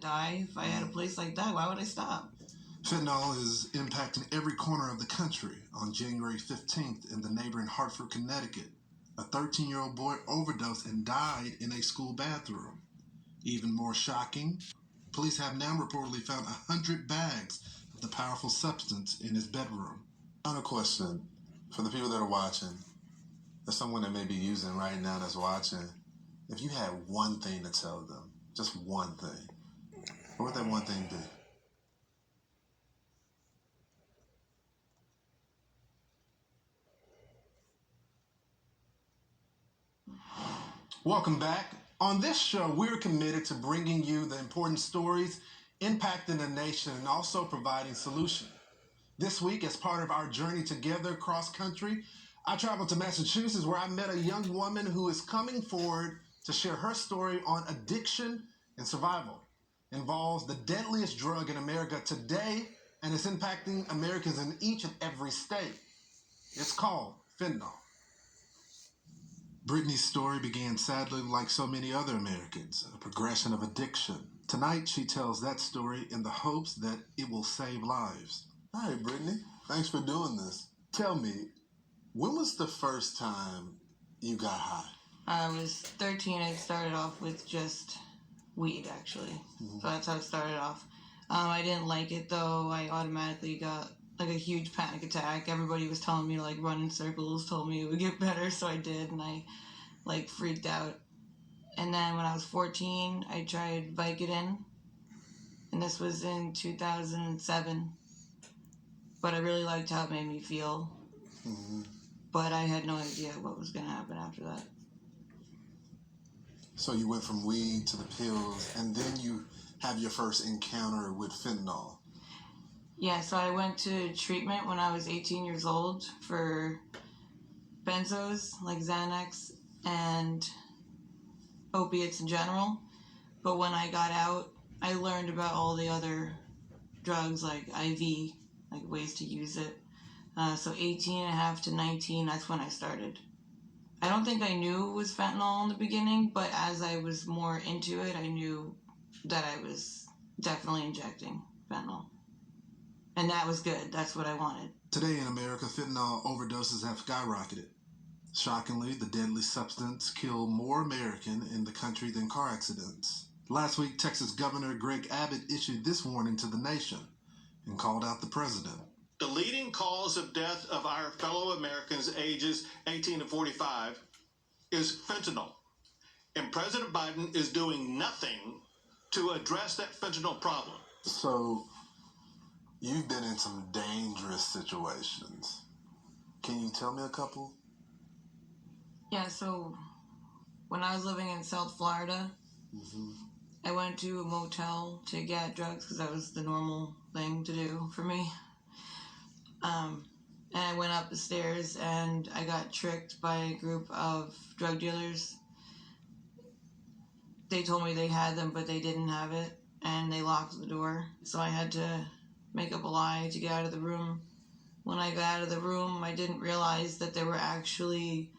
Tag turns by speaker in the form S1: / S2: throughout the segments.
S1: die. If I had a place like that, why would I stop?
S2: Fentanyl is impacting every corner of the country. On January 15th in the neighboring Hartford, Connecticut, a 13-year-old boy overdosed and died in a school bathroom. Even more shocking, police have now reportedly found 100 bags of the powerful substance in his bedroom.
S3: Final question for the people that are watching. There's someone that may be using right now that's watching. If you had one thing to tell them, just one thing, what would that one thing be? Welcome back. On this show, we're committed to bringing you the important stories impacting the nation and also providing solutions. This week, as part of our journey together cross country, I traveled to Massachusetts where I met a young woman who is coming forward to share her story on addiction and survival. It involves the deadliest drug in America today and is impacting Americans in each and every state. It's called fentanyl.
S2: Brittany's story began sadly like so many other Americans, a progression of addiction. Tonight, she tells that story in the hopes that it will save lives.
S3: All right, Brittany, thanks for doing this. Tell me, when was the first time you got high?
S1: I was 13. I started off with just weed, actually. So that's how it started off. I didn't like it, though. I automatically got like a huge panic attack. Everybody was telling me to like run in circles, told me it would get better, so I did, and I like freaked out. And then when I was 14, I tried Vicodin, and this was in 2007. But I really liked how it made me feel. But I had no idea what was going to happen after that.
S3: So you went from weed to the pills, and then you have your first encounter with fentanyl.
S1: Yeah, so I went to treatment when I was 18 years old for benzos, like Xanax, and opiates in general. But when I got out, I learned about all the other drugs, like IV, like ways to use it. So 18 and a half to 19, that's when I started. I don't think I knew it was fentanyl in the beginning, but as I was more into it, I knew that I was definitely injecting fentanyl. And that was good. That's what I wanted.
S2: Today in America, fentanyl overdoses have skyrocketed. Shockingly, the deadly substance killed more Americans in the country than car accidents. Last week, Texas Governor Greg Abbott issued this warning to the nation and called out the president.
S4: The leading cause of death of our fellow Americans ages 18 to 45 is fentanyl. And President Biden is doing nothing to address that fentanyl problem.
S3: So you've been in some dangerous situations. Can you tell me a couple?
S1: Yeah, so when I was living in South Florida, I went to a motel to get drugs because that was the normal thing to do for me. And I went up the stairs and I got tricked by a group of drug dealers. They told me they had them, but they didn't have it, and they locked the door. So I had to make up a lie to get out of the room. When I got out of the room, I didn't realize that there were actually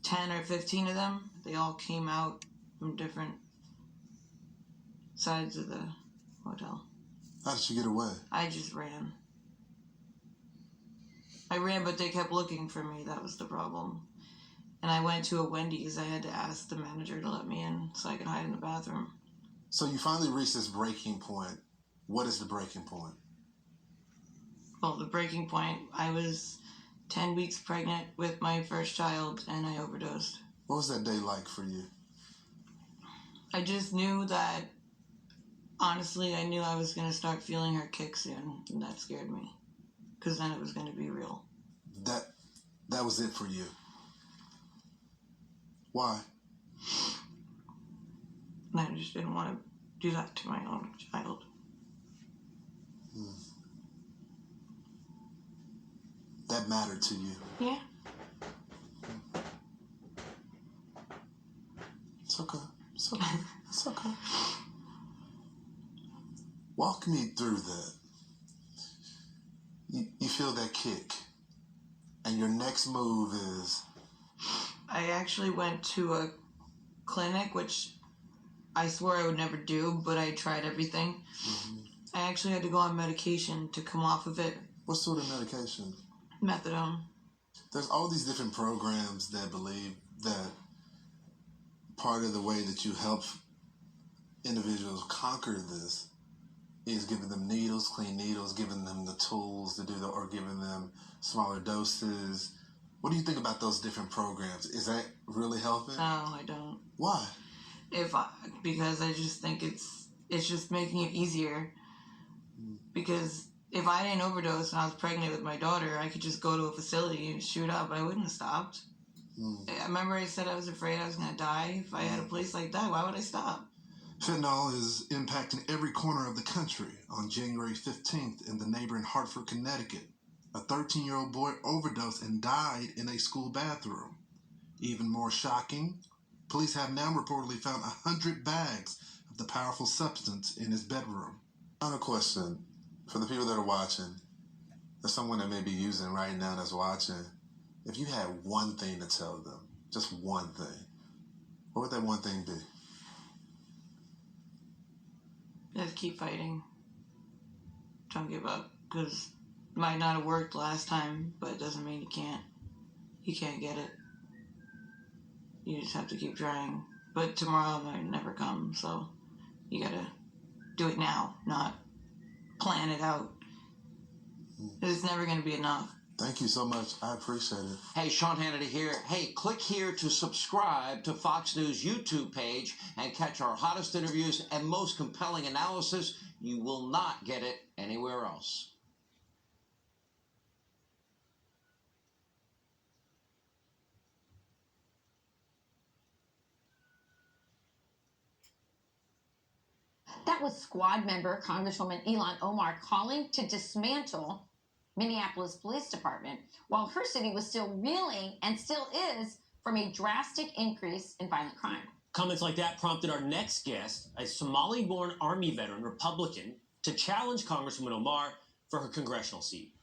S1: 10 or 15 of them. They all came out from different sides of the hotel.
S3: How did you get away?
S1: I just ran. I ran, but they kept looking for me. That was the problem. And I went to a Wendy's. I had to ask the manager to let me in so I could hide in the bathroom.
S3: So you finally reached this breaking point. What is the breaking point?
S1: Well, the breaking point, I was 10 weeks pregnant with my first child, and I overdosed.
S3: What was that day like for you?
S1: I just knew that, honestly, I knew I was going to start feeling her kick soon, and that scared me. Because then it was going to be real.
S3: That was it for you. Why?
S1: And I just didn't want to do that to my own child.
S3: That mattered to you.
S1: Yeah.
S3: It's okay. It's okay. It's okay. Walk me through that. You feel that kick, and your next move is?
S1: I actually went to a clinic, which I swore I would never do, but I tried everything. I actually had to go on medication to come off of it.
S2: What sort of medication?
S1: Methadone.
S2: There's all these different programs that believe that part of the way that you help individuals conquer this is giving them needles, clean needles, giving them the tools to do that, or giving them smaller doses. What do you think about those different programs? Is that really helping?
S1: No, I don't.
S2: Why?
S1: Because I just think it's just making it easier. Because if I didn't overdose and I was pregnant with my daughter, I could just go to a facility and shoot up. I wouldn't have stopped. I remember I said I was afraid I was going to die. If I had a place like that, why would I stop?
S2: Fentanyl is impacting every corner of the country. On January 15th in the neighboring Hartford, Connecticut, a 13-year-old boy overdosed and died in a school bathroom. Even more shocking, police have now reportedly found 100 bags of the powerful substance in his bedroom. Final question for the people that are watching, there's someone that may be using right now that's watching. If you had one thing to tell them, just one thing, what would that one thing be?
S1: Just keep fighting. Don't give up. Because it might not have worked last time, but it doesn't mean you can't. You can't get it. You just have to keep trying. But tomorrow might never come, so you gotta do it now, not plan it out. It's never gonna be enough.
S2: Thank you so much. I appreciate it.
S5: Hey, Sean Hannity here. Hey, click here to subscribe to Fox News YouTube page and catch our hottest interviews and most compelling analysis. You will not get it anywhere else.
S6: That was squad member Congresswoman Ilhan Omar calling to dismantle Minneapolis Police Department while her city was still reeling and still is from a drastic increase in violent crime.
S7: Comments like that prompted our next guest, a Somali-born Army veteran Republican, to challenge Congresswoman Omar for her congressional seat.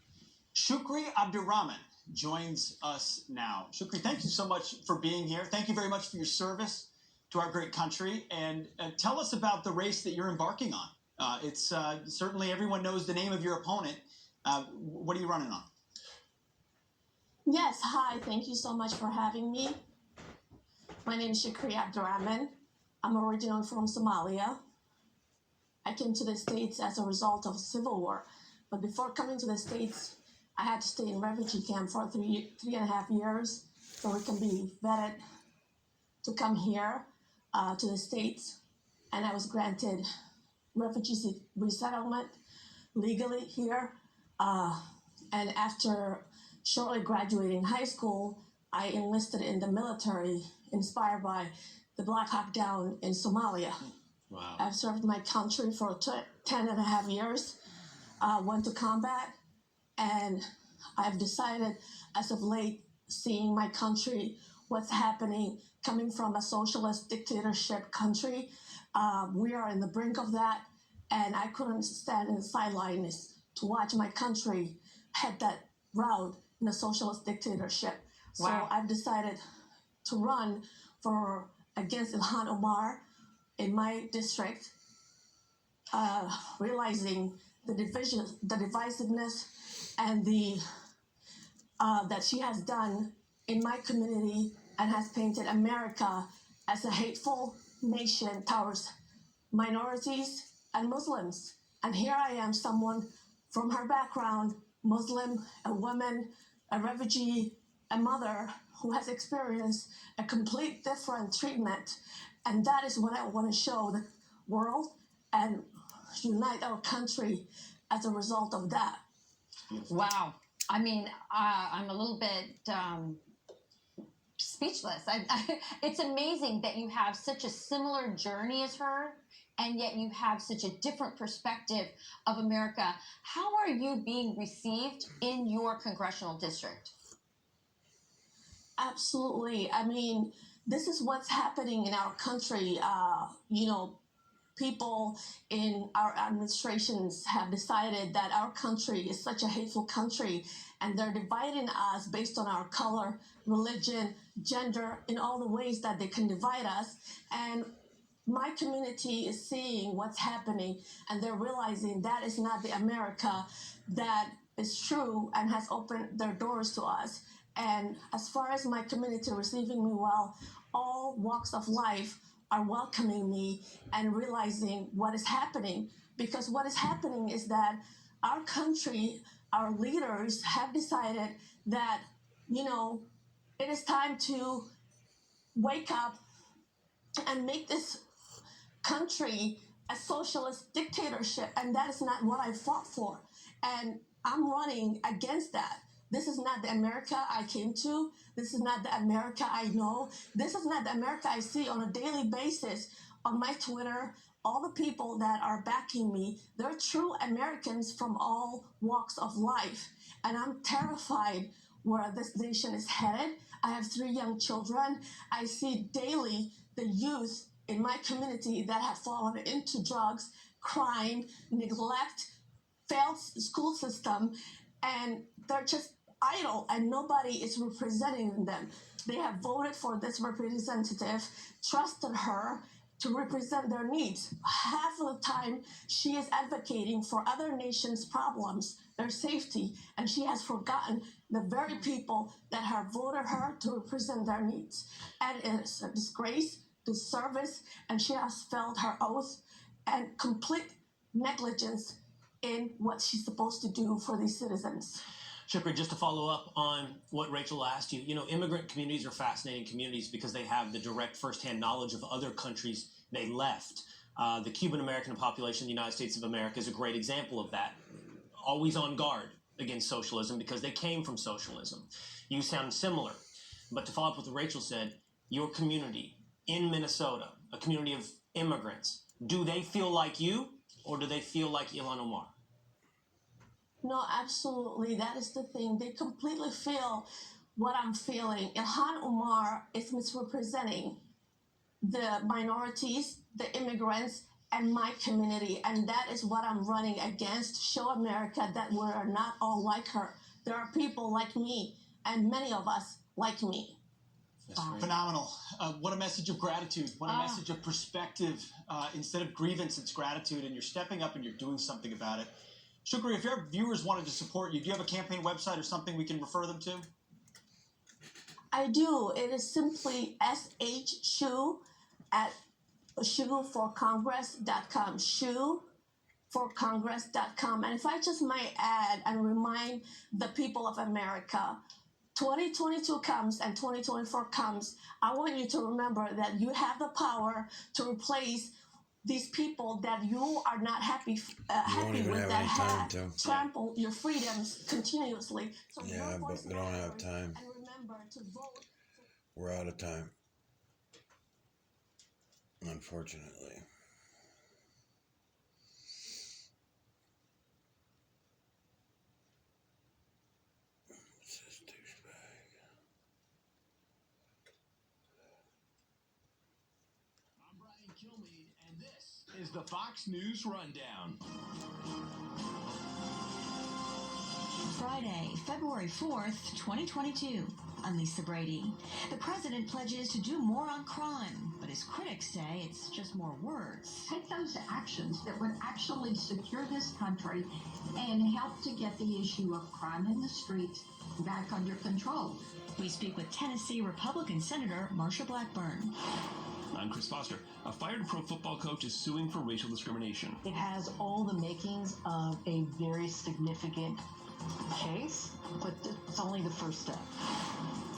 S8: Shukri Abdurrahman joins us now. Shukri, thank you so much for being here. Thank you very much for your service to our great country. And tell us about the race that you're embarking on. It's certainly everyone knows the name of your opponent. What are you running on?
S9: Yes, hi. Thank you so much for having me. My name is Shukri Abdurrahman. I'm originally from Somalia. I came to the States as a result of a civil war. But before coming to the States, I had to stay in refugee camp for three and a half years so we can be vetted to come here to the States. And I was granted refugee resettlement legally here. And after shortly graduating high school, I enlisted in the military, inspired by the Black Hawk Down in Somalia.
S7: Wow.
S9: I've served my country for 10 and a half years, went to combat, and I've decided as of late, seeing my country, what's happening, coming from a socialist dictatorship country, we are in the brink of that, and I couldn't stand in the sidelines to watch my country head that route in a socialist dictatorship.
S6: Wow.
S9: So I've decided to run against Ilhan Omar in my district, realizing the division, the divisiveness, and that she has done in my community and has painted America as a hateful nation towards minorities and Muslims. And here I am, someone from her background, Muslim, a woman, a refugee, a mother who has experienced a complete different treatment. And that is what I want to show the world and unite our country as a result of that.
S6: Wow. I mean, I'm a little bit speechless. It's amazing that you have such a similar journey as her, and yet you have such a different perspective of America. How are you being received in your congressional district?
S9: Absolutely. I mean, this is what's happening in our country. People in our administrations have decided that our country is such a hateful country, and they're dividing us based on our color, religion, gender, in all the ways that they can divide us. And my community is seeing what's happening and they're realizing that is not the America that is true and has opened their doors to us. And as far as my community receiving me well, all walks of life are welcoming me and realizing what is happening. Because what is happening is that our country, our leaders have decided that, it is time to wake up and make this country a socialist dictatorship, and that is not what I fought for. And I'm running against that. This is not the America I came to. This is not the America I know. This is not the America I see on a daily basis on my Twitter. All the people that are backing me, they're true Americans from all walks of life. And I'm terrified where this nation is headed. I have 3 young children. I see daily the youth in my community that have fallen into drugs, crime, neglect, failed school system, and they're just idle and nobody is representing them. They have voted for this representative, trusted her to represent their needs. Half of the time, she is advocating for other nations' problems, their safety, and she has forgotten the very people that have voted her to represent their needs. And it is a disgrace, disservice, and she has failed her oath and complete negligence in what she's supposed to do for these citizens.
S7: Shukri, just to follow up on what Rachel asked you, immigrant communities are fascinating communities because they have the direct firsthand knowledge of other countries they left. The Cuban American population in the United States of America is a great example of that. Always on guard against socialism because they came from socialism. You sound similar. But to follow up with what Rachel said, your community in Minnesota, a community of immigrants, do they feel like you or do they feel like Ilhan Omar?
S9: No, absolutely. That is the thing. They completely feel what I'm feeling. Ilhan Omar is misrepresenting the minorities, the immigrants, and my community. And that is what I'm running against. Show America that we're not all like her. There are people like me, and many of us like me.
S8: Phenomenal. What a message of gratitude. What a message of perspective. Instead of grievance, it's gratitude, and you're stepping up and you're doing something about it. Shukri, if your viewers wanted to support you, do you have a campaign website or something we can refer them to?
S9: I do. It is simply SHU at ShuForCongress.com. ShuForCongress.com. And if I just might add and remind the people of America, 2022 comes and 2024 comes. I want you to remember that you have the power to replace these people that you are not happy with, that have trampled your freedoms continuously. So
S10: yeah, but we don't have time.
S9: And remember to vote.
S10: We're out of time, unfortunately. What's this douchebag?
S11: I'm Brian Kilmeade, and this is the Fox News Rundown.
S12: Friday, February 4th, 2022. I'm Lisa Brady. The president pledges to do more on crime, but his critics say it's just more words.
S13: Take those actions that would actually secure this country and help to get the issue of crime in the streets back under control.
S12: We speak with Tennessee Republican Senator Marsha Blackburn.
S11: I'm Chris Foster. A fired pro football coach is suing for racial discrimination.
S14: It has all the makings of a very significant case, but it's only the first step.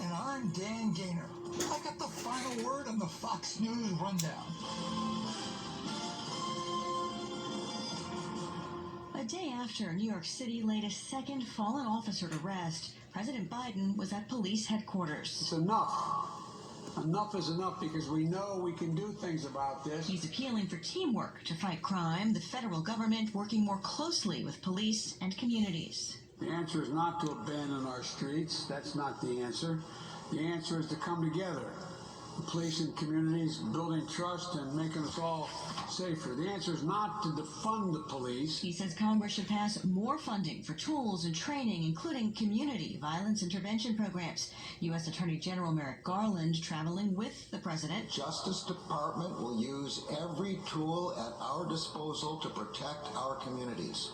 S15: And I'm Dan Gaynor. I got the final word on the Fox News Rundown.
S12: A day after New York City laid a second fallen officer to rest, President Biden was at police headquarters.
S16: It's enough. Enough is enough because we know we can do things about this.
S12: He's appealing for teamwork to fight crime, the federal government working more closely with police and communities.
S16: The answer is not to abandon our streets. That's not the answer. The answer is to come together the police in communities, building trust, and making us all safer. The answer is not to defund the police.
S12: He says Congress should pass more funding for tools and training, including community violence intervention programs. U.S. Attorney General Merrick Garland traveling with the president.
S17: Justice Department will use every tool at our disposal to protect our communities.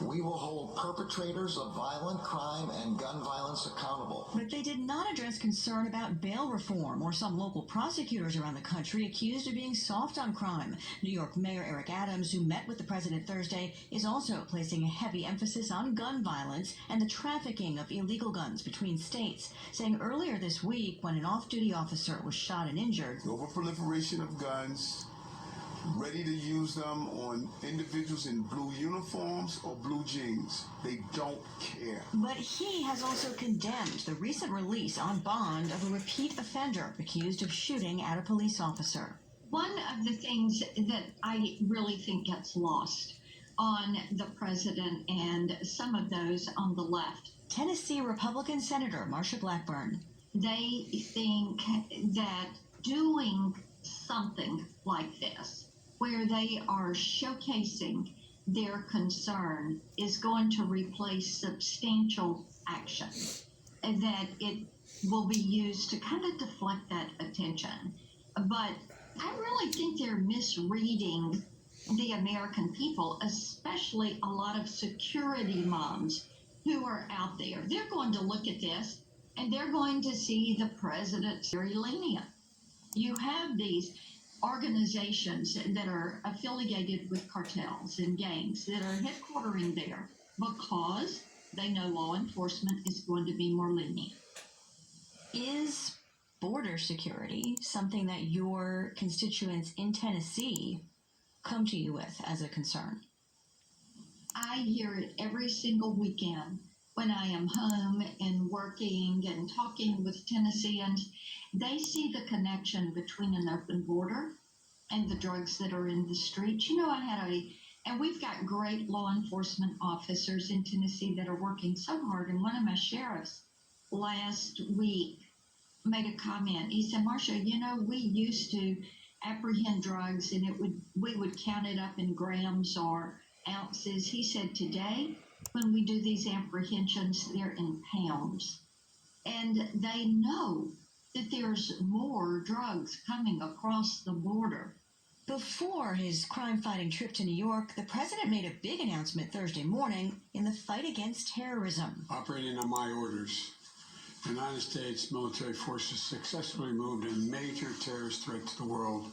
S17: We will hold perpetrators of violent crime and gun violence accountable.
S12: But they did not address concern about bail reform or some local prosecutors around the country accused of being soft on crime. New York Mayor Eric Adams, who met with the president Thursday, is also placing a heavy emphasis on gun violence and the trafficking of illegal guns between states, saying earlier this week when an off-duty officer was shot and injured.
S18: The overproliferation of guns, ready to use them on individuals in blue uniforms or blue jeans. They don't care.
S12: But he has also condemned the recent release on bond of a repeat offender accused of shooting at a police officer.
S13: One of the things that I really think gets lost on the president and some of those on the left.
S12: Tennessee Republican Senator Marsha Blackburn.
S13: They think that doing something like this, where they are showcasing their concern, is going to replace substantial action, and that it will be used to kind of deflect that attention. But I really think they're misreading the American people, especially a lot of security moms who are out there. They're going to look at this and they're going to see the president very lenient. You have these organizations that are affiliated with cartels and gangs that are headquartering there because they know law enforcement is going to be more lenient.
S12: Is border security something that your constituents in Tennessee come to you with as a concern?
S13: I hear it every single weekend when I am home and working and talking with Tennesseans. They see the connection between an open border and the drugs that are in the streets. You know, and we've got great law enforcement officers in Tennessee that are working so hard. And one of my sheriffs last week made a comment. He said, Marsha, you know, we used to apprehend drugs and we would count it up in grams or ounces. He said, today, when we do these apprehensions, they're in pounds. And they know that there's more drugs coming across the border.
S12: Before his crime-fighting trip to New York, the president made a big announcement Thursday morning in the fight against terrorism.
S16: Operating on my orders, the United States military forces successfully moved a major terrorist threat to the world,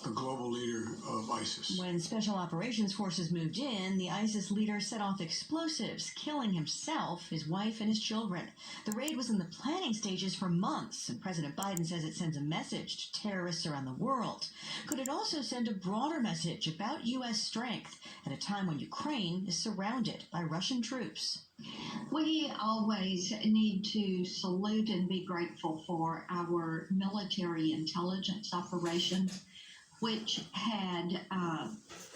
S16: the global leader of ISIS.
S12: When Special Operations Forces moved in, the ISIS leader set off explosives, killing himself, his wife, and his children. The raid was in the planning stages for months, and President Biden says it sends a message to terrorists around the world. Could it also send a broader message about U.S. strength at a time when Ukraine is surrounded by Russian troops?
S13: We always need to salute and be grateful for our military intelligence operations, which had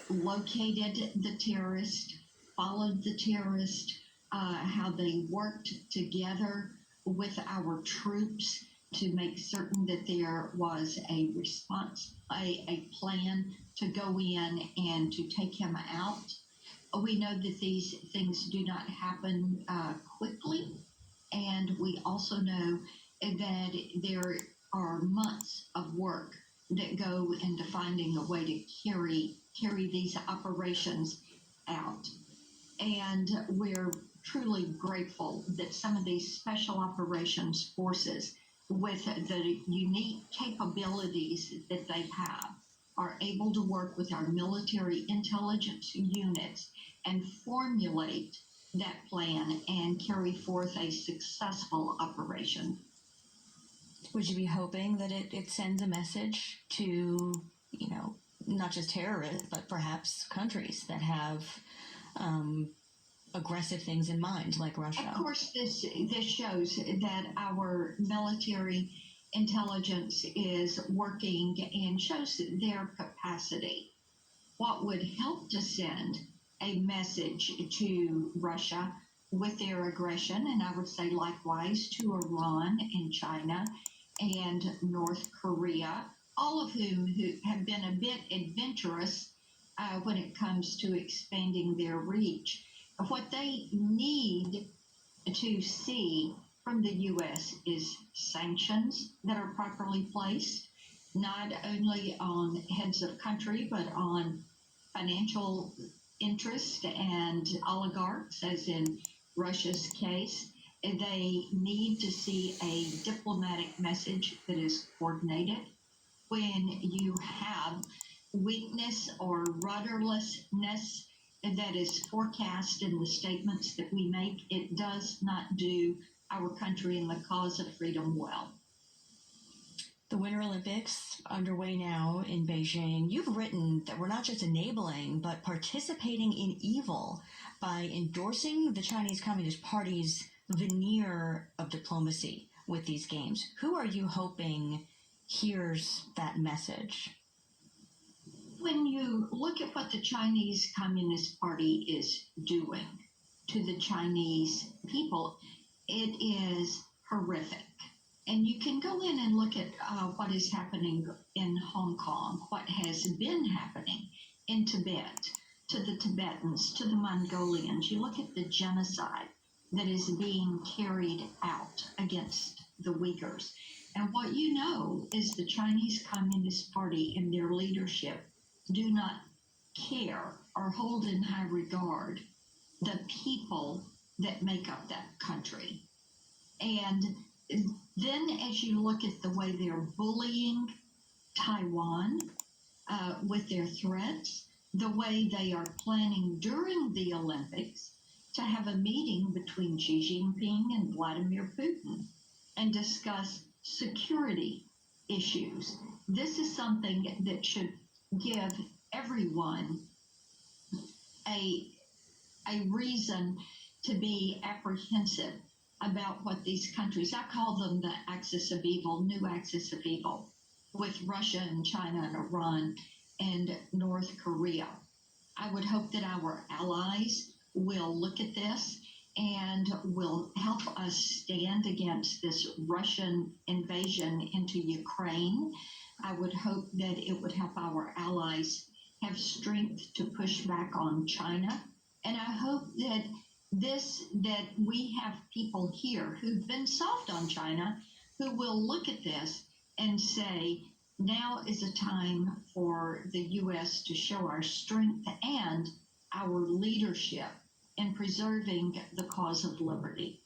S13: located the terrorist, followed the terrorist, how they worked together with our troops to make certain that there was a response, a plan to go in and to take him out. We know that these things do not happen quickly, and we also know that there are months of work that go into finding a way to carry these operations out. And we're truly grateful that some of these special operations forces, with the unique capabilities that they have, are able to work with our military intelligence units and formulate that plan and carry forth a successful operation.
S12: Would you be hoping that it sends a message to, not just terrorists, but perhaps countries that have aggressive things in mind, like Russia?
S13: Of course, this shows that our military intelligence is working and shows their capacity. What would help to send a message to Russia with their aggression, and I would say likewise to Iran and China and North Korea, all of whom who have been a bit adventurous when it comes to expanding their reach. What they need to see from the U.S. is sanctions that are properly placed, not only on heads of country, but on financial interest and oligarchs, as in Russia's case. They need to see a diplomatic message that is coordinated. When you have weakness or rudderlessness that is forecast in the statements that we make, it does not do our country and the cause of freedom well.
S12: The Winter Olympics underway now in Beijing. You've written that we're not just enabling, but participating in evil by endorsing the Chinese Communist Party's veneer of diplomacy with these games. Who are you hoping hears that message?
S13: When you look at what the Chinese Communist Party is doing to the Chinese people, it is horrific. And you can go in and look at what is happening in Hong Kong, what has been happening in Tibet, to the Tibetans, to the Mongolians. You look at the genocide that is being carried out against the Uyghurs. And what you know is the Chinese Communist Party and their leadership do not care or hold in high regard the people that make up that country. And then as you look at the way they're bullying Taiwan with their threats, the way they are planning during the Olympics to have a meeting between Xi Jinping and Vladimir Putin and discuss security issues. This is something that should give everyone a reason to be apprehensive about what these countries, I call them the axis of evil, new axis of evil, with Russia and China and Iran and North Korea. I would hope that our allies will look at this and will help us stand against this Russian invasion into Ukraine. I would hope that it would help our allies have strength to push back on China. And I hope that that we have people here who've been soft on China who will look at this and say, now is a time for the U.S. to show our strength and our leadership in preserving the cause of liberty.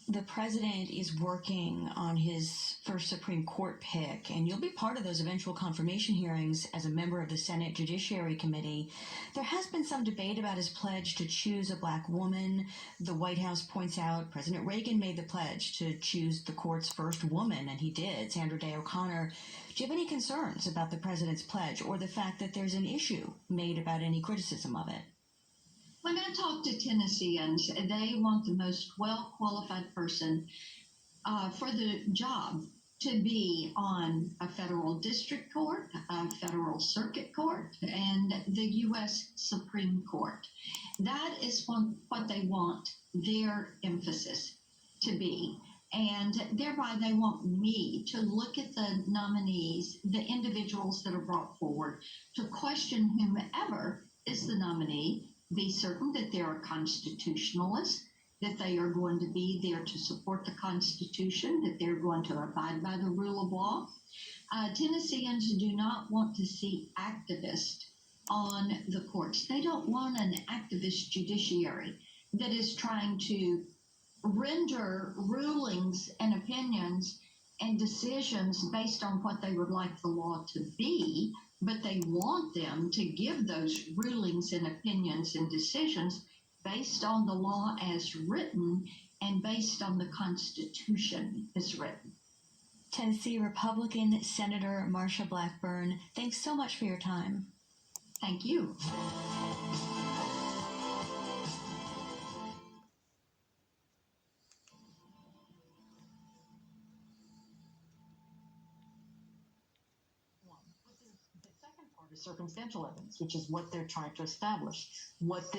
S12: The president is working on his first Supreme Court pick, and you'll be part of those eventual confirmation hearings as a member of the Senate Judiciary Committee. There has been some debate about his pledge to choose a black woman. The White House points out President Reagan made the pledge to choose the court's first woman, and he did, Sandra Day O'Connor. Do you have any concerns about the president's pledge or the fact that there's an issue made about any criticism of it?
S13: When I talk to Tennesseans, they want the most well-qualified person for the job to be on a federal district court, a federal circuit court, and the U.S. Supreme Court. That is what they want their emphasis to be. And thereby they want me to look at the nominees, the individuals that are brought forward, to question whomever is the nominee, be certain that they are constitutionalists, that they are going to be there to support the Constitution, that they're going to abide by the rule of law. Tennesseans do not want to see activists on the courts. They don't want an activist judiciary that is trying to render rulings and opinions and decisions based on what they would like the law to be, but they want them to give those rulings and opinions and decisions based on the law as written and based on the Constitution as written.
S12: Tennessee Republican Senator Marsha Blackburn, thanks so much for your time.
S13: Thank you.
S14: Circumstantial evidence, which is what they're trying to establish. What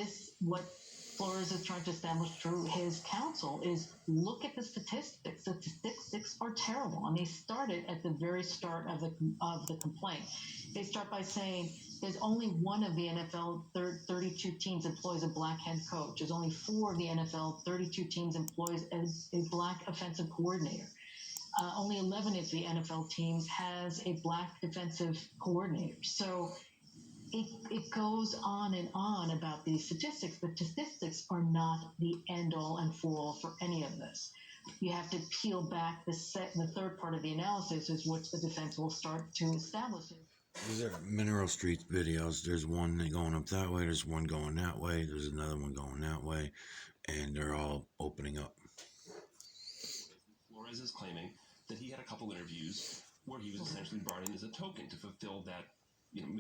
S14: Flores is trying to establish through his counsel is look at the statistics. The statistics are terrible, and they started at the very start of the complaint. They start by saying there's only one of the NFL 32 teams employs a black head coach. There's only 4 of the NFL 32 teams employs a black offensive coordinator. Only 11 of the NFL teams has a black defensive coordinator. So it goes on and on about these statistics, but statistics are not the end-all and fall for any of this. You have to peel back the third part of the analysis, is which the defense will start to establish.
S10: These are Mineral Street videos. There's one going up that way. There's one going that way. There's another one going that way. And they're all opening up.
S19: Flores is claiming that he had a couple interviews where he was essentially brought in as a token to fulfill that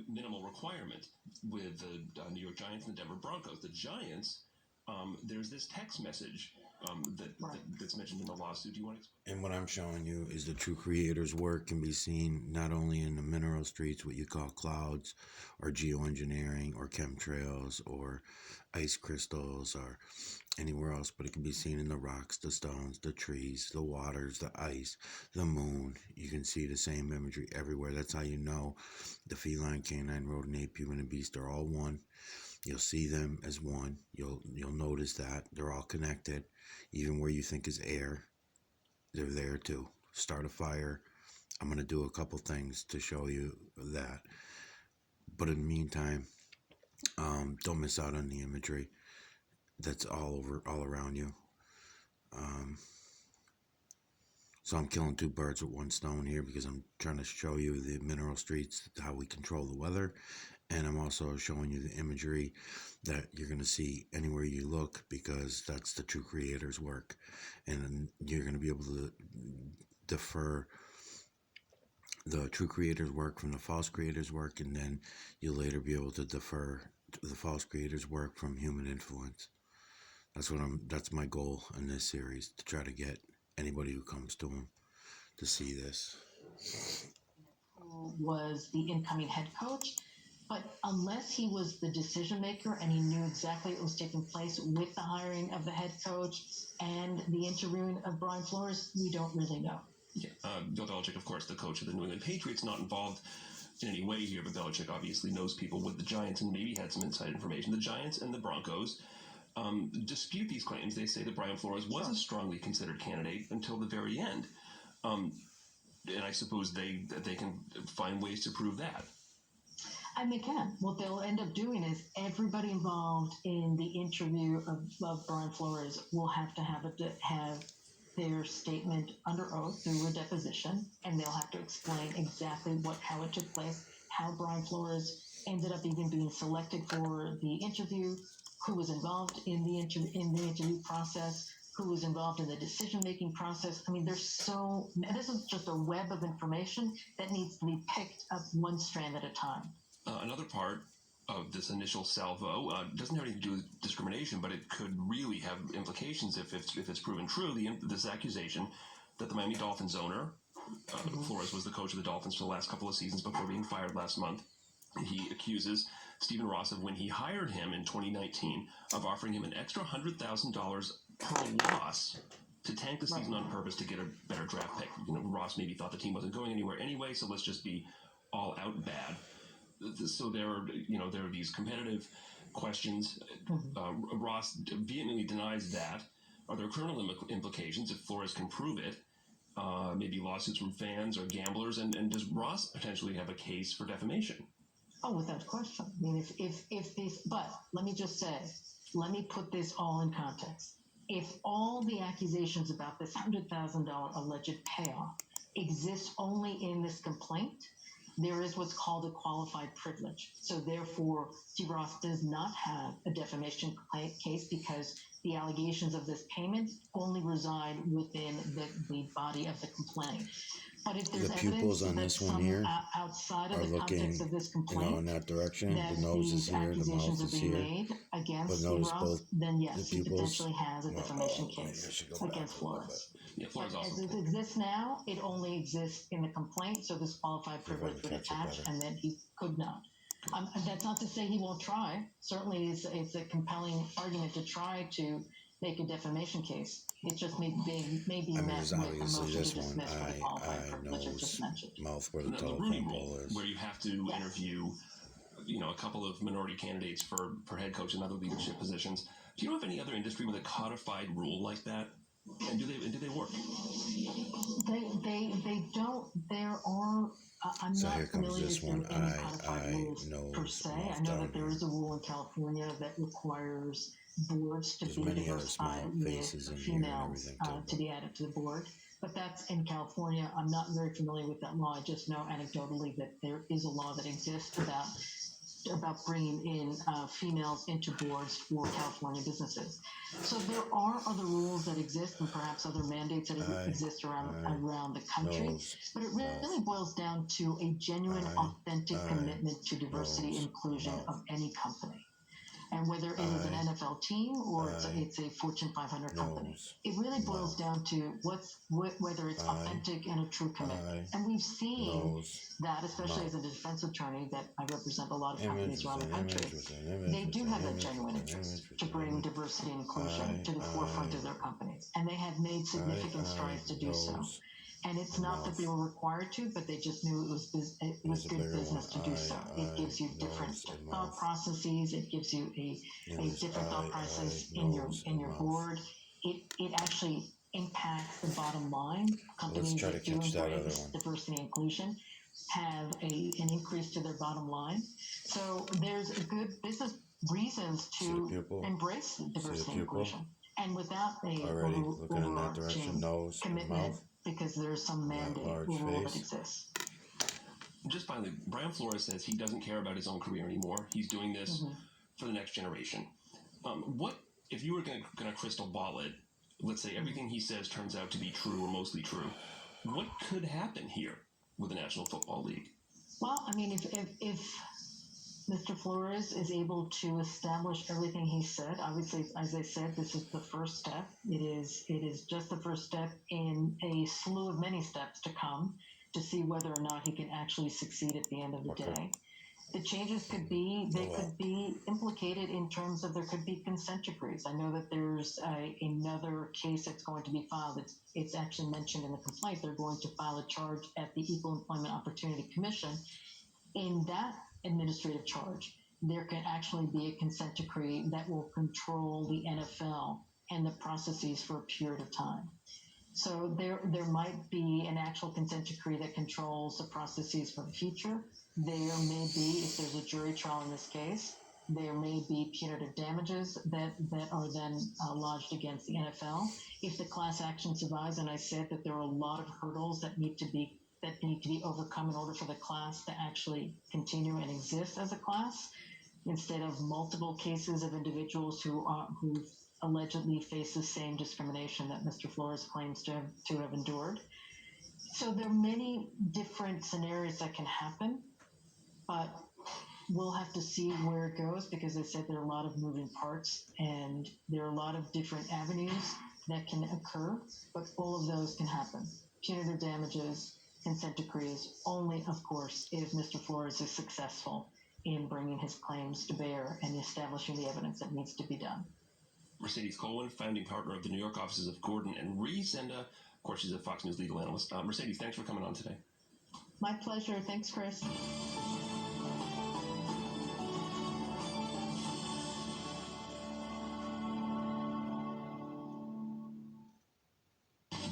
S19: minimal requirement with the New York Giants and the Denver Broncos. The Giants, there's this text message that's mentioned in the lawsuit. Do you want to explain?
S10: And what I'm showing you is the true creator's work can be seen not only in the mineral streets, what you call clouds, or geoengineering, or chemtrails, or ice crystals, or anywhere else, but it can be seen in the rocks, the stones, the trees, the waters, the ice, the moon. You can see the same imagery everywhere. That's how you know the feline, canine, rodent, ape, human, and beast are all one. You'll see them as one. You'll notice that they're all connected. Even where you think is air, they're there too. Start a fire. I'm going to do a couple things to show you that. But in the meantime, don't miss out on the imagery that's all around you. So I'm killing 2 birds with 1 stone here, because I'm trying to show you the mineral streets, how we control the weather. And I'm also showing you the imagery that you're going to see anywhere you look, because that's the true creator's work. And you're going to be able to defer the true creator's work from the false creator's work, and then you'll later be able to defer the false creator's work from human influence. That's my goal in this series, to try to get anybody who comes to him to see this.
S14: Who was the incoming head coach? But unless he was the decision maker and he knew exactly what was taking place with the hiring of the head coach and the interviewing of Brian Flores, we don't really know.
S19: Yeah, Bill Belichick, of course, the coach of the New England Patriots, not involved in any way here, but Belichick obviously knows people with the Giants and maybe had some inside information. The Giants and the Broncos dispute these claims. They say that Brian Flores was a strongly considered candidate until the very end. And I suppose they can find ways to prove that.
S14: And they can. What they'll end up doing is everybody involved in the interview of Brian Flores will have to have their statement under oath through a deposition, and they'll have to explain exactly how it took place, how Brian Flores ended up even being selected for the interview, who was involved in the interview process, who was involved in the decision-making process. I mean, this is just a web of information that needs to be picked up one strand at a time.
S19: Another part of this initial salvo doesn't have anything to do with discrimination, but it could really have implications if it's proven true. This accusation that the Miami Dolphins owner, Flores was the coach of the Dolphins for the last couple of seasons before being fired last month. He accuses Stephen Ross of, when he hired him in 2019, of offering him an extra $100,000 per loss to tank the season on purpose to get a better draft pick. Ross maybe thought the team wasn't going anywhere anyway, so let's just be all out bad. So there are these competitive questions. Ross vehemently denies that. Are there criminal implications if Flores can prove it? Maybe lawsuits from fans or gamblers, and does Ross potentially have a case for defamation?
S14: Oh, without question. I mean, if these, but let me just say, let me put this all in context. If all the accusations about this $100,000 alleged payoff exist only in this complaint, there is what's called a qualified privilege. So therefore, Steve Ross does not have a defamation case, because the allegations of this payment only reside within the body of the complaint. But if there's
S10: The pupils on
S14: evidence
S10: this one here
S14: outside of
S10: are
S14: the
S10: looking,
S14: context of this complaint,
S10: in that direction.
S14: that
S10: The nose is
S14: these
S10: here, the
S14: accusations
S10: mouth
S14: are
S10: is
S14: being
S10: here.
S14: made against
S10: But
S14: Steve
S10: notice
S14: Ross,
S10: both
S14: then yes,
S10: the
S14: he
S10: pupils.
S14: potentially has a defamation case against Flores.
S19: Yeah, Flores
S14: But
S19: also.
S14: as it exists now, it only exists in the complaint, so this qualified privilege would attach, and then he could not. That's not to say he won't try. Certainly, it's a compelling argument to try to make a defamation case. It's just maybe met with a motion to dismiss for the qualified privilege I just mentioned.
S10: Mouth where the
S19: The
S10: telephone
S19: Rooney
S10: pole
S19: Rule,
S10: is.
S19: where you have to interview, a couple of minority candidates for head coach and other leadership positions. Do you know of any other industry with a codified rule like that? And do they work?
S14: They don't. There are. I'm
S10: So
S14: not
S10: here comes
S14: familiar
S10: this
S14: with
S10: one.
S14: any codified rules
S10: know
S14: per se.
S10: mouth
S14: I know
S10: down
S14: that there
S10: here.
S14: is a rule in California that requires boards to
S10: There's
S14: be
S10: many other
S14: diversified
S10: small
S14: with
S10: faces in here and
S14: females
S10: everything, too.
S14: to be added to the board. But that's in California. I'm not very familiar with that law. I just know anecdotally that there is a law that exists about bringing in females into boards for California businesses. So there are other rules that exist and perhaps other mandates that exist around the country. But it really boils down to a genuine, authentic commitment to diversity and inclusion of any company. And whether it is an NFL team or it's a Fortune 500 company, it really boils down to whether it's authentic and a true commitment. And we've seen that, especially as a defense attorney, that I represent a lot of companies around the country. They do have that genuine interest to bring diversity and inclusion to the forefront of their companies, and they have made significant strides to do so. And it's not that they were required to, but they just knew it was good business to do so. It gives you different thought processes. It gives you a different thought process in your board. It actually impacts the bottom line. Companies that do embrace diversity and inclusion have an increase to their bottom line. So there's a good business reasons to embrace diversity and inclusion. And without a overarching commitment, because there's some mandate rule that exists.
S19: Just finally, Brian Flores says he doesn't care about his own career anymore. He's doing this for the next generation. What if you were going to crystal ball it? Let's say everything he says turns out to be true or mostly true. What could happen here with the National Football League?
S14: Well, I mean, if Mr. Flores is able to establish everything he said, obviously, as I said, this is the first step. It is just the first step in a slew of many steps to come to see whether or not he can actually succeed at the end of the day. The changes could be implicated in terms of there could be consent decrees. I know that there's another case that's going to be filed. It's actually mentioned in the complaint. They're going to file a charge at the Equal Employment Opportunity Commission. In that administrative charge, there can actually be a consent decree that will control the NFL and the processes for a period of time. So there might be an actual consent decree that controls the processes for the future. There may be, if there's a jury trial in this case, there may be punitive damages that are then lodged against the NFL. If the class action survives, and I said that there are a lot of hurdles that need to be overcome in order for the class to actually continue and exist as a class, instead of multiple cases of individuals who allegedly face the same discrimination that Mr. Flores claims to have endured. So there are many different scenarios that can happen, but we'll have to see where it goes, because I said there are a lot of moving parts and there are a lot of different avenues that can occur, but all of those can happen. Punitive damages, consent decrees, only, of course, if Mr. Flores is successful in bringing his claims to bear and establishing the evidence that needs to be done.
S19: Mercedes Colwin, founding partner of the New York offices of Gordon and Reese, and of course she's a Fox News legal analyst. Mercedes, thanks for coming on today.
S14: My pleasure. Thanks, Chris.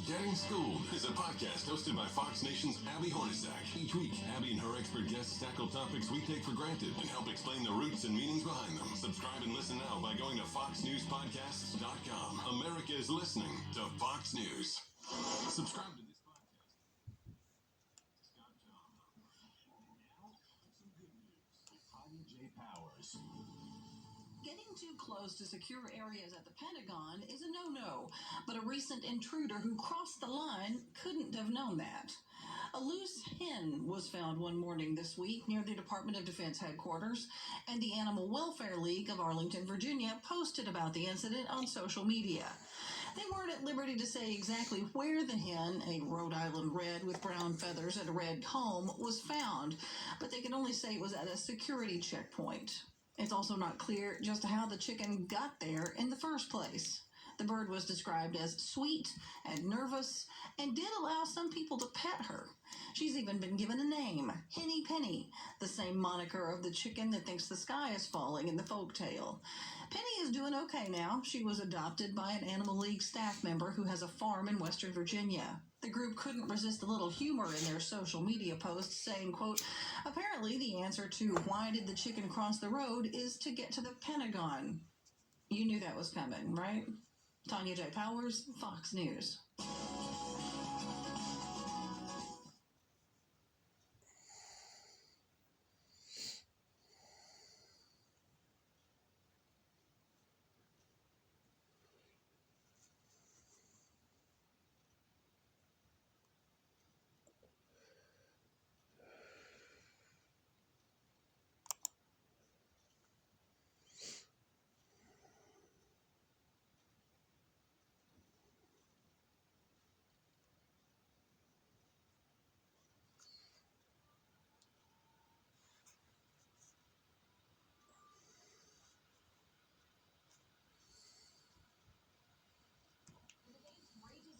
S20: Getting Schooled is a podcast hosted by Fox Nation's Abby Hornacek. Each week, Abby and her expert guests tackle topics we take for granted and help explain the roots and meanings behind them. Subscribe and listen now by going to foxnewspodcasts.com. America is listening to Fox News. Subscribe to this
S11: Powers.
S21: Getting too close to secure areas at the Pentagon is a no-no, but a recent intruder who crossed the line couldn't have known that. A loose hen was found one morning this week near the Department of Defense headquarters, and the Animal Welfare League of Arlington, Virginia posted about the incident on social media. They weren't at liberty to say exactly where the hen, a Rhode Island red with brown feathers and a red comb, was found, but they could only say it was at a security checkpoint. It's also not clear just how the chicken got there in the first place. The bird was described as sweet and nervous and did allow some people to pet her. She's even been given a name, Henny Penny, the same moniker of the chicken that thinks the sky is falling in the folktale. Penny is doing okay now. She was adopted by an Animal League staff member who has a farm in Western Virginia. The group couldn't resist a little humor in their social media posts, saying, quote, apparently the answer to why did the chicken cross the road is to get to the Pentagon. You knew that was coming, right? Tanya J. Powers, Fox News.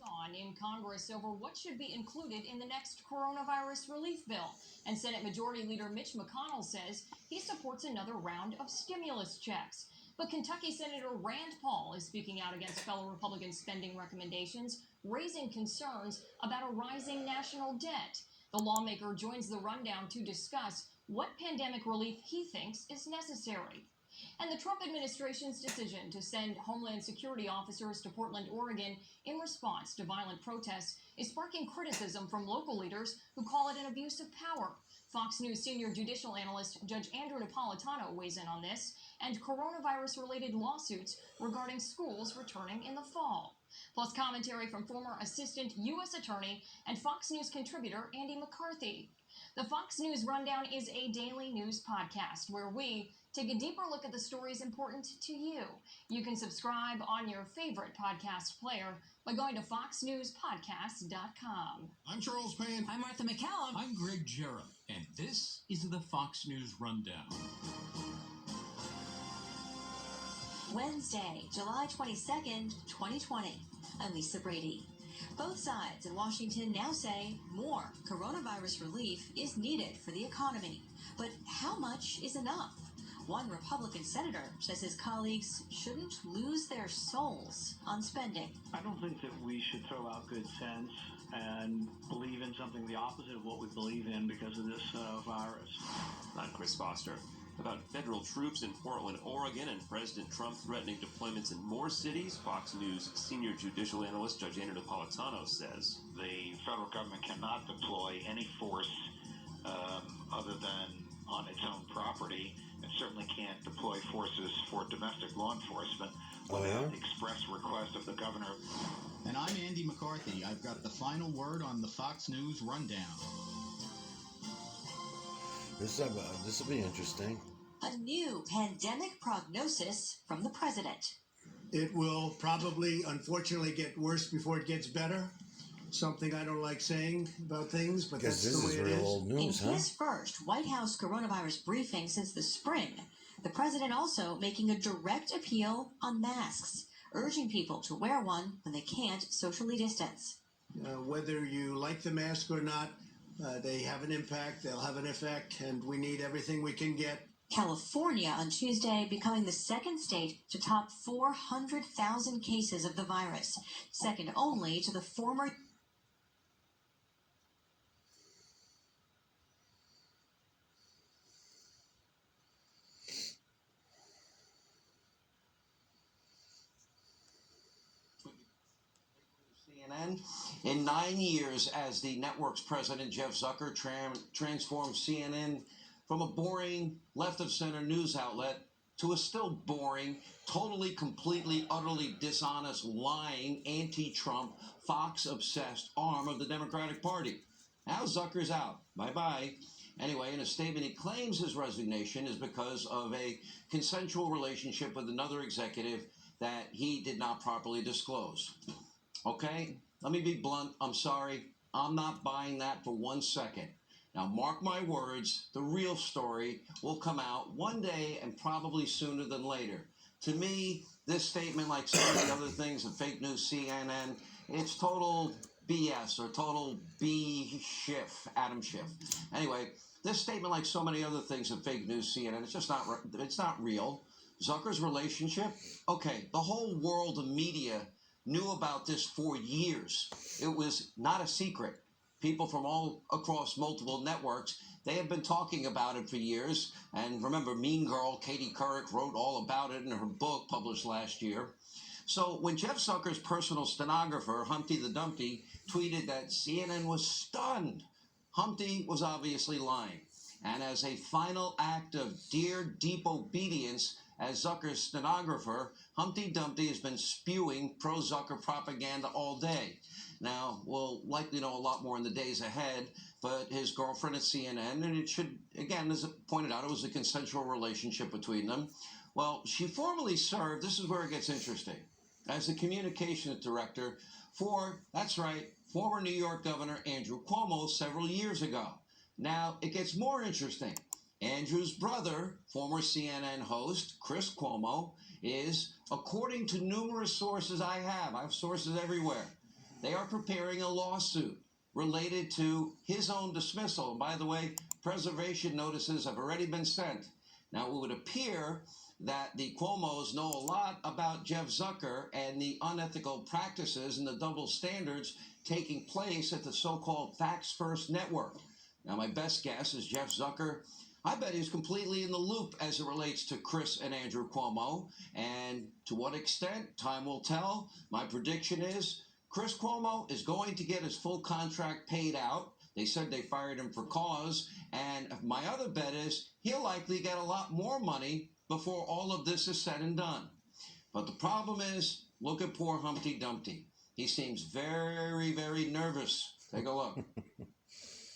S4: On in Congress over what should be included in the next coronavirus relief bill. And Senate Majority Leader Mitch McConnell says he supports another round of stimulus checks. But Kentucky Senator Rand Paul is speaking out against fellow Republican spending recommendations, raising concerns about a rising national debt. The lawmaker joins the rundown to discuss what pandemic relief he thinks is necessary. And the Trump administration's decision to send Homeland Security officers to Portland, Oregon, in response to violent protests is sparking criticism from local leaders who call it an abuse of power. Fox News senior judicial analyst Judge Andrew Napolitano weighs in on this and coronavirus-related lawsuits regarding schools returning in the fall. Plus commentary from former assistant U.S. attorney and Fox News contributor Andy McCarthy. The Fox News Rundown is a daily news podcast where we take a deeper look at the stories important to you. You can subscribe on your favorite podcast player by going to foxnewspodcast.com.
S11: I'm Charles Payne.
S21: I'm Martha McCallum.
S11: I'm Greg Jerem, and this is the Fox News Rundown.
S22: Wednesday, July 22nd, 2020. I'm Lisa Brady. Both sides in Washington now say more coronavirus relief is needed for the economy. But how much is enough? One Republican senator says his colleagues shouldn't lose their souls on spending.
S23: I don't think that we should throw out good sense and believe in something the opposite of what we believe in because of this virus.
S19: I'm Chris Foster. About federal troops in Portland, Oregon, and President Trump threatening deployments in more cities, Fox News senior judicial analyst Judge Andrew Napolitano says
S24: the federal government cannot deploy any force other than on its own property, and certainly can't deploy forces for domestic law enforcement without the express request of the governor.
S25: And I'm Andy McCarthy. I've got the final word on the Fox News Rundown.
S10: This will be interesting.
S22: A new pandemic prognosis from the president.
S26: It will probably, unfortunately, get worse before it gets better. Something I don't like saying about things, but that's the way it is.
S10: Old news,
S22: In his first White House coronavirus briefing since the spring, the president also making a direct appeal on masks, urging people to wear one when they can't socially distance.
S26: Whether you like the mask or not, they have an impact, they'll have an effect, and we need everything we can get.
S22: California on Tuesday becoming the second state to top 400,000 cases of the virus, second only to the former
S5: CNN. In 9 years as the network's president, Jeff Zucker transformed CNN from a boring, left-of-center news outlet to a still boring, totally, completely, utterly dishonest, lying, anti-Trump, Fox-obsessed arm of the Democratic Party. Now Zucker's out. Bye-bye. Anyway, in a statement, he claims his resignation is because of a consensual relationship with another executive that he did not properly disclose. Okay? Let me be blunt. I'm sorry. I'm not buying that for 1 second. Now, mark my words, the real story will come out one day and probably sooner than later. To me, this statement, like some of the other things of fake news CNN, it's total BS or total B-Schiff, Adam Schiff. Anyway, this statement, like so many other things of fake news CNN, it's just not real. Zucker's relationship, okay, the whole world of media knew about this for years. It was not a secret. People from all across multiple networks, they have been talking about it for years. And remember, Mean Girl, Katie Couric, wrote all about it in her book published last year. So when Jeff Zucker's personal stenographer, Humpty the Dumpty, tweeted that CNN was stunned, Humpty was obviously lying. And as a final act of deep obedience as Zucker's stenographer, Humpty Dumpty has been spewing pro-Zucker propaganda all day. Now, we'll likely know a lot more in the days ahead, but his girlfriend at CNN, and it should, again, as pointed out, it was a consensual relationship between them. Well, she formerly served, this is where it gets interesting, as the communications director for, that's right, former New York Governor Andrew Cuomo several years ago. Now, it gets more interesting. Andrew's brother, former CNN host Chris Cuomo, is, according to numerous sources I have sources everywhere, they are preparing a lawsuit related to his own dismissal. And by the way, preservation notices have already been sent. Now, it would appear that the Cuomos know a lot about Jeff Zucker and the unethical practices and the double standards taking place at the so-called Facts First network. Now, my best guess is Jeff Zucker, I bet he's completely in the loop as it relates to Chris and Andrew Cuomo. And to what extent, time will tell. My prediction is Chris Cuomo is going to get his full contract paid out. They said they fired him for cause. And my other bet is he'll likely get a lot more money before all of this is said and done. But the problem is, look at poor Humpty Dumpty. He seems very, very nervous. Take a look.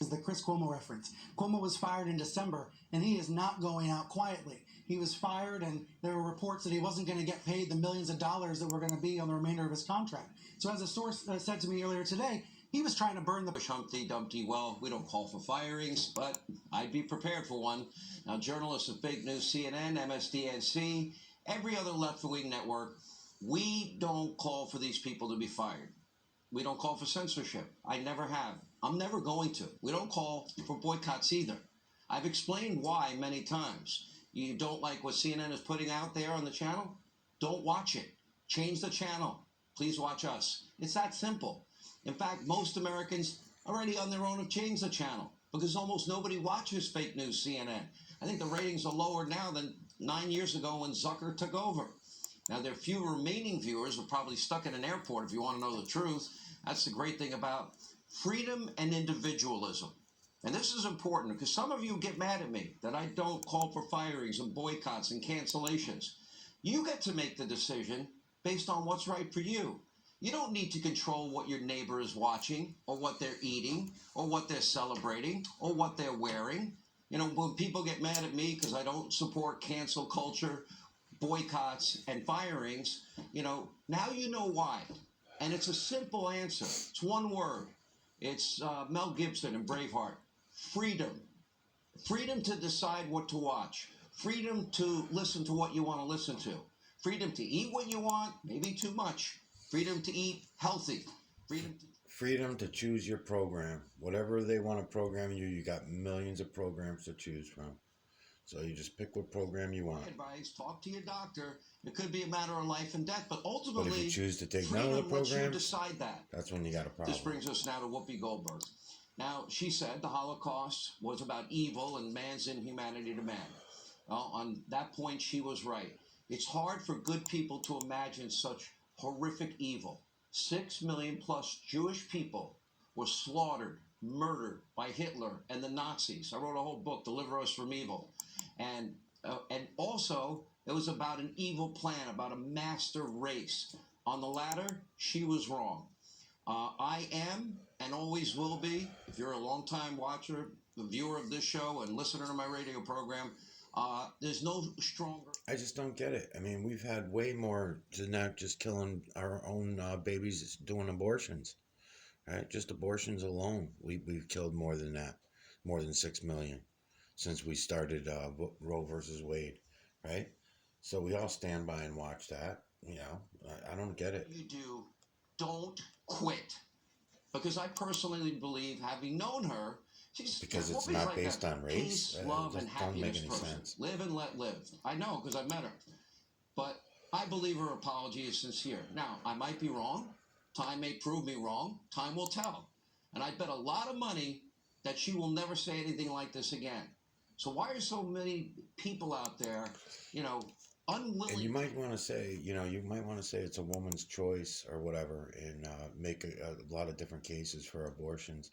S1: Is the Chris Cuomo reference. Cuomo was fired in December, and he is not going out quietly. He was fired, and there were reports that he wasn't going to get paid the millions of dollars that were going to be on the remainder of his contract. So as a source said to me earlier today, he was trying to burn the...
S5: Humpty Dumpty, well, we don't call for firings, but I'd be prepared for one. Now, journalists of fake news, CNN, MSDNC, every other left-wing network, we don't call for these people to be fired. We don't call for censorship. I never have. I'm never going to. We don't call for boycotts either. I've explained why many times. You don't like what CNN is putting out there on the channel? Don't watch it. Change the channel. Please watch us. It's that simple. In fact, most Americans already on their own have changed the channel because almost nobody watches fake news CNN. I think the ratings are lower now than 9 years ago when Zucker took over. Now, their few remaining viewers are probably stuck in an airport if you want to know the truth. That's the great thing about freedom and individualism. And this is important because some of you get mad at me that I don't call for firings and boycotts and cancellations. You get to make the decision based on what's right for you. You don't need to control what your neighbor is watching or what they're eating or what they're celebrating or what they're wearing. You know, when people get mad at me because I don't support cancel culture, boycotts, and firings, you know, now you know why. And it's a simple answer. It's one word. It's Mel Gibson in Braveheart. Freedom. Freedom to decide what to watch. Freedom to listen to what you want to listen to. Freedom to eat what you want, maybe too much. Freedom to eat healthy.
S10: Freedom to choose your program. Whatever they want to program you, you got millions of programs to choose from. So you just pick what program you want.
S5: Advice, talk to your doctor. It could be a matter of life and death, but ultimately,
S10: but if you choose to take none of the programs,
S5: you decide that.
S10: That's when you got a problem.
S5: This brings us now to Whoopi Goldberg. Now, she said the Holocaust was about evil and man's inhumanity to man. Well, on that point, she was right. It's hard for good people to imagine such horrific evil. 6 million plus Jewish people were slaughtered, murdered by Hitler and the Nazis. I wrote a whole book, Deliver Us from Evil. And also, it was about an evil plan, about a master race. On the latter, she was wrong. I am and always will be, if you're a longtime watcher, the viewer of this show and listener to my radio program, There's no stronger.
S10: I just don't get it. I mean, we've had way more to not just killing our own babies doing abortions, right? Just abortions alone, we've killed more than that, more than 6 million since we started Roe versus Wade, right? So we all stand by and watch that. You know, I don't get it.
S5: You do, don't quit, because I personally believe, having known her,
S10: Because it's
S5: Whoopi's
S10: not
S5: like
S10: based
S5: a
S10: on race.
S5: peace, love, and
S10: Just don't make
S5: happiness
S10: any
S5: person.
S10: sense.
S5: Live and let live. I know, because I've met her. But I believe her apology is sincere. Now, I might be wrong. Time may prove me wrong. Time will tell. And I bet a lot of money that she will never say anything like this again. So why are so many people out there, unwilling?
S10: And you might want to say, it's a woman's choice or whatever, and make a lot of different cases for abortions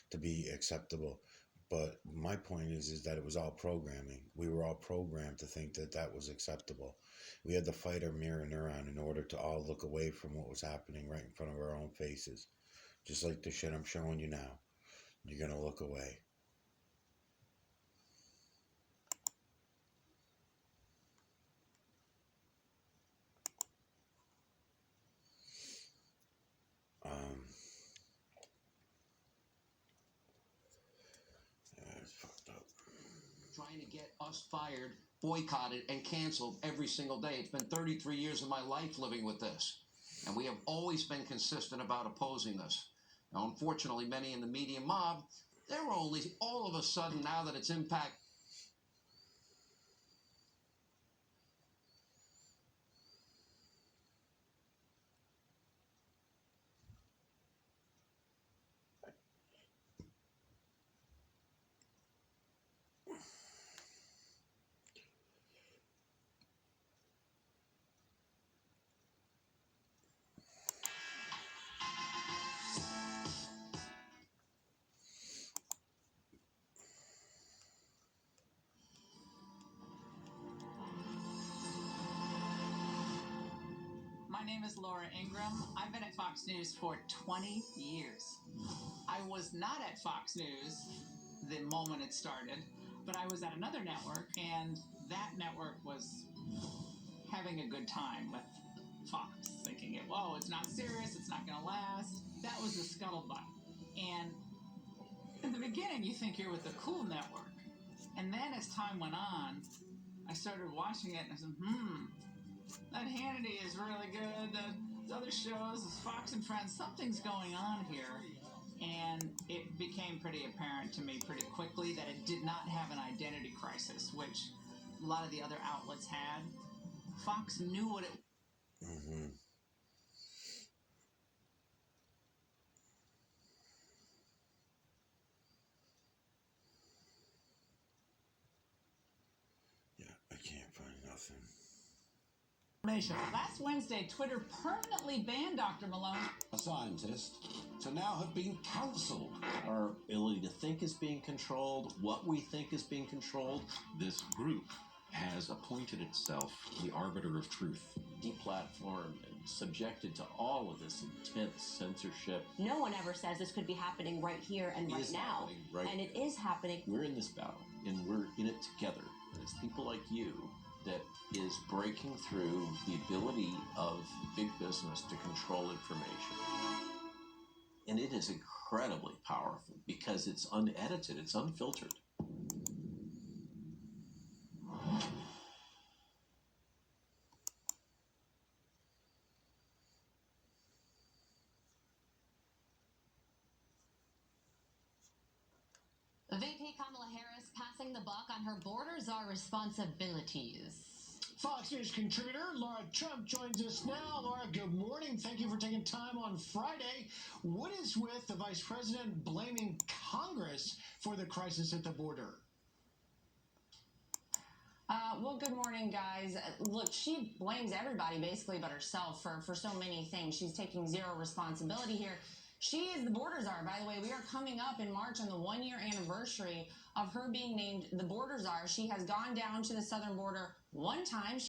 S10: to be acceptable. But my point is that it was all programming. We were all programmed to think that that was acceptable. We had to fight our mirror neuron in order to all look away from what was happening right in front of our own faces. Just like the shit I'm showing you now. You're going to look away.
S5: Trying to get us fired, boycotted, and canceled every single day. It's been 33 years of my life living with this. And we have always been consistent about opposing this. Now, unfortunately, many in the media mob, they're only all of a sudden, now that it's impact.
S2: My name is Laura Ingram. I've been at Fox News for 20 years. I was not at Fox News the moment it started, but I was at another network, and that network was having a good time with Fox, thinking it's not serious, it's not going to last. That was the scuttlebutt. And in the beginning, you think you're with the cool network. And then as time went on, I started watching it, and I said, that Hannity is really good. The other shows, this Fox and Friends, something's going on here. And it became pretty apparent to me pretty quickly that it did not have an identity crisis, which a lot of the other outlets had. Fox knew what it
S10: Mm-hmm. Yeah, I can't find nothing.
S2: Last Wednesday, Twitter permanently banned Dr. Malone.
S3: A scientist to now have been cancelled. Our ability to think is being controlled, what we think is being controlled. This group has appointed itself the arbiter of truth. Deplatformed and subjected to all of this intense censorship.
S6: No one ever says this could be happening right here and right now. And it is happening.
S3: We're in this battle, and we're in it together. And it's people like you that is breaking through the ability of big business to control information. And it is incredibly powerful because it's unedited, it's unfiltered.
S7: VP Kamala Harris passing the buck on her border czar responsibilities.
S11: Fox News contributor Laura Trump joins us now. Laura, good morning. Thank you for taking time on Friday. What is with the vice president blaming Congress for the crisis at the border?
S4: Well, good morning, guys. Look, she blames everybody basically but herself for so many things. She's taking zero responsibility here. She is the border czar. By the way, we are coming up in March on the 1-year anniversary of her being named the border czar. She has gone down to the southern border one time.